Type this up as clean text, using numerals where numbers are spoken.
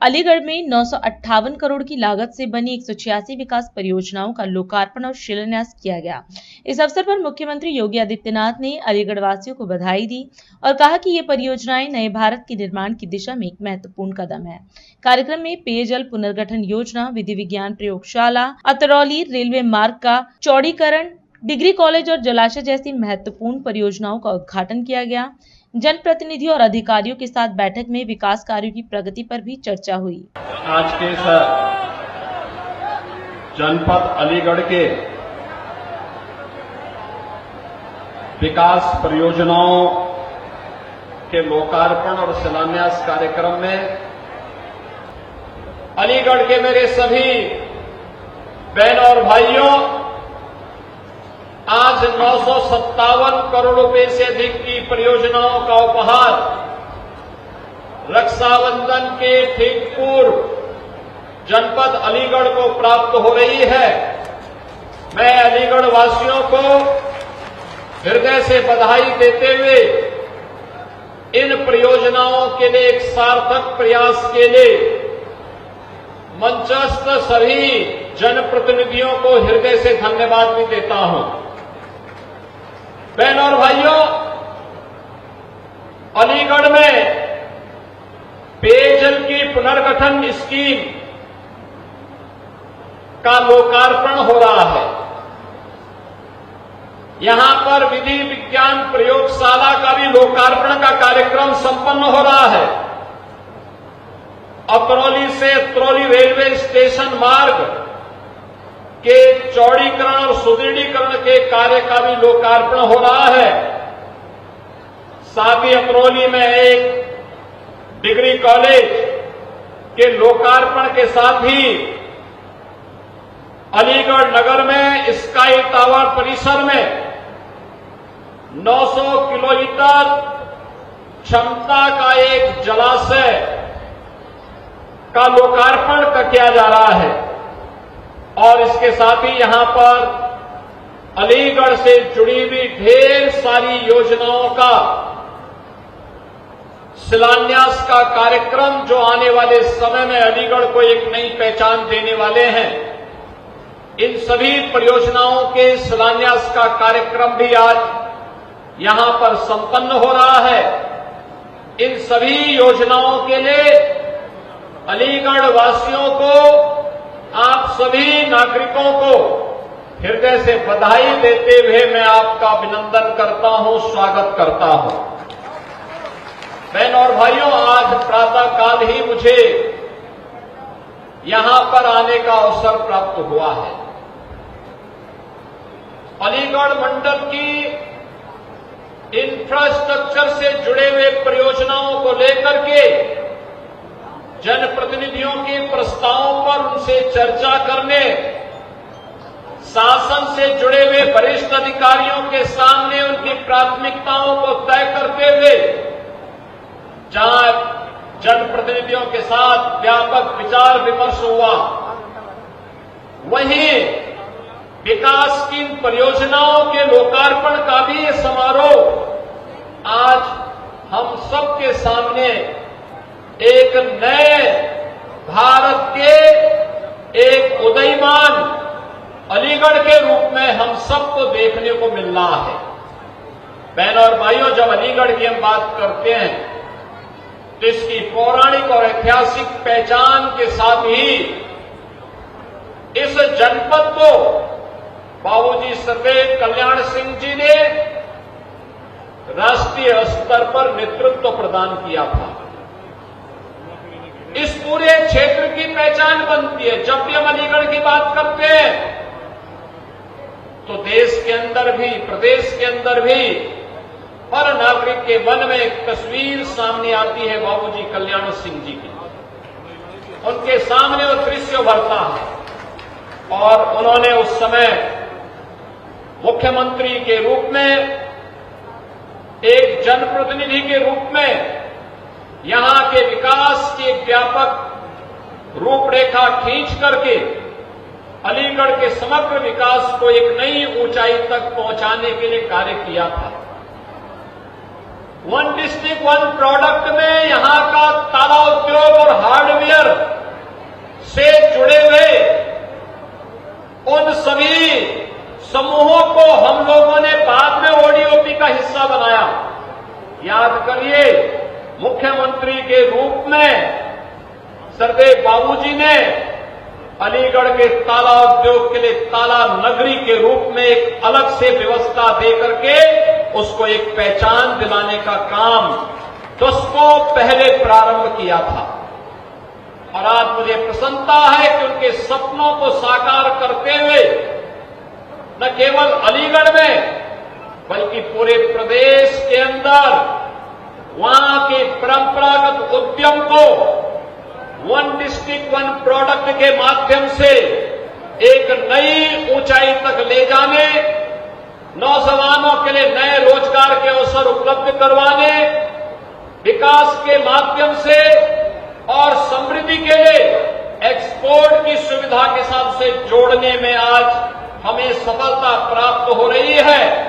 अलीगढ़ में 958 करोड़ की लागत से बनी 186 विकास परियोजनाओं का लोकार्पण और शिलान्यास किया गया। इस अवसर पर मुख्यमंत्री योगी आदित्यनाथ ने अलीगढ़ वासियों को बधाई दी और कहा कि ये परियोजनाएं नए भारत के निर्माण की दिशा में एक महत्वपूर्ण कदम है। कार्यक्रम में पेयजल पुनर्गठन योजना, विधि विज्ञान प्रयोगशाला, अतरौली रेलवे मार्ग का चौड़ीकरण, डिग्री कॉलेज और जलाशय जैसी महत्वपूर्ण परियोजनाओं का उद्घाटन किया गया। जनप्रतिनिधियों और अधिकारियों के साथ बैठक में विकास कार्यों की प्रगति पर भी चर्चा हुई। आज के जनपद अलीगढ़ के विकास परियोजनाओं के लोकार्पण और शिलान्यास कार्यक्रम में अलीगढ़ के मेरे सभी बहनों और भाइयों, आज 957 करोड़ रुपए से अधिक की परियोजनाओं का उपहार रक्षाबंधन के ठीक पूर्व जनपद अलीगढ़ को प्राप्त हो रही है। मैं अलीगढ़ वासियों को हृदय से बधाई देते हुए इन परियोजनाओं के लिए एक सार्थक प्रयास के लिए मंचस्थ सभी जनप्रतिनिधियों को हृदय से धन्यवाद भी देता हूं। बहनों और भाइयों, अलीगढ़ में पेयजल की पुनर्गठन स्कीम का लोकार्पण हो रहा है। यहां पर विधि विज्ञान प्रयोगशाला का भी लोकार्पण का कार्यक्रम संपन्न हो रहा है। अतरौली से अतरौली रेलवे स्टेशन मार्ग के चौड़ीकरण और सुदृढ़ीकरण के कार्य का भी लोकार्पण हो रहा है। साथ ही अतरौली में एक डिग्री कॉलेज के लोकार्पण के साथ ही अलीगढ़ नगर में स्काई टावर परिसर में 900 किलोलीटर क्षमता का एक जलाशय का लोकार्पण किया जा रहा है। और इसके साथ ही यहां पर अलीगढ़ से जुड़ी हुई ढेर सारी योजनाओं का शिलान्यास का कार्यक्रम जो आने वाले समय में अलीगढ़ को एक नई पहचान देने वाले हैं, इन सभी परियोजनाओं के शिलान्यास का कार्यक्रम भी आज यहां पर संपन्न हो रहा है। इन सभी योजनाओं के लिए अलीगढ़ वासियों को, आप सभी नागरिकों को हृदय से बधाई देते हुए मैं आपका अभिनंदन करता हूं, स्वागत करता हूं। बहनों और भाइयों, आज प्रातःकाल ही मुझे यहां पर आने का अवसर प्राप्त हुआ है। अलीगढ़ मंडल की इंफ्रास्ट्रक्चर से जुड़े हुए परियोजनाओं को लेकर के जनप्रतिनिधियों के प्रस्तावों पर उनसे चर्चा करने, शासन से जुड़े हुए वरिष्ठ अधिकारियों के सामने उनकी प्राथमिकताओं को तय करते हुए जहां जनप्रतिनिधियों के साथ व्यापक विचार विमर्श हुआ, वहीं विकास की इन परियोजनाओं के लोकार्पण का भी ये समारोह आज हम सबके सामने एक नए भारत के एक उदयमान अलीगढ़ के रूप में हम सबको देखने को मिल रहा है। बहनों और भाइयों, जब अलीगढ़ की हम बात करते हैं तो इसकी पौराणिक और ऐतिहासिक पहचान के साथ ही इस जनपद को बाबूजी सर्वैया कल्याण सिंह जी ने राष्ट्रीय स्तर पर नेतृत्व प्रदान किया था। इस पूरे क्षेत्र की पहचान बनती है। जब भी हम अलीगढ़ की बात करते हैं तो देश के अंदर भी, प्रदेश के अंदर भी हर नागरिक के मन में एक तस्वीर सामने आती है बाबूजी कल्याण सिंह जी की। उनके सामने वो दृश्य उभरता है और उन्होंने उस समय मुख्यमंत्री के रूप में, एक जनप्रतिनिधि के रूप में यहां के विकास की एक व्यापक रूपरेखा खींच करके अलीगढ़ के समग्र विकास को एक नई ऊंचाई तक पहुंचाने के लिए कार्य किया था। वन डिस्ट्रिक्ट वन प्रोडक्ट में यहां का ताला उद्योग और हार्डवेयर समूहों को हम लोगों ने बाद में ओडीओपी का हिस्सा बनाया। याद करिए, मुख्यमंत्री के रूप में सरदेव बाबूजी ने अलीगढ़ के ताला उद्योग के लिए ताला नगरी के रूप में एक अलग से व्यवस्था दे करके उसको एक पहचान दिलाने का काम उसको पहले प्रारंभ किया था। और आज मुझे प्रसन्नता है कि उनके सपनों को साकार करते हुए न केवल अलीगढ़ में बल्कि पूरे प्रदेश के अंदर वहां के परंपरागत उद्यम को वन डिस्ट्रिक्ट वन प्रोडक्ट के माध्यम से एक नई ऊंचाई तक ले जाने, नौजवानों के लिए नए रोजगार के अवसर उपलब्ध करवाने, विकास के माध्यम से और समृद्धि के लिए एक्सपोर्ट की सुविधा के साथ से जोड़ने में आज हमें सफलता प्राप्त हो रही है।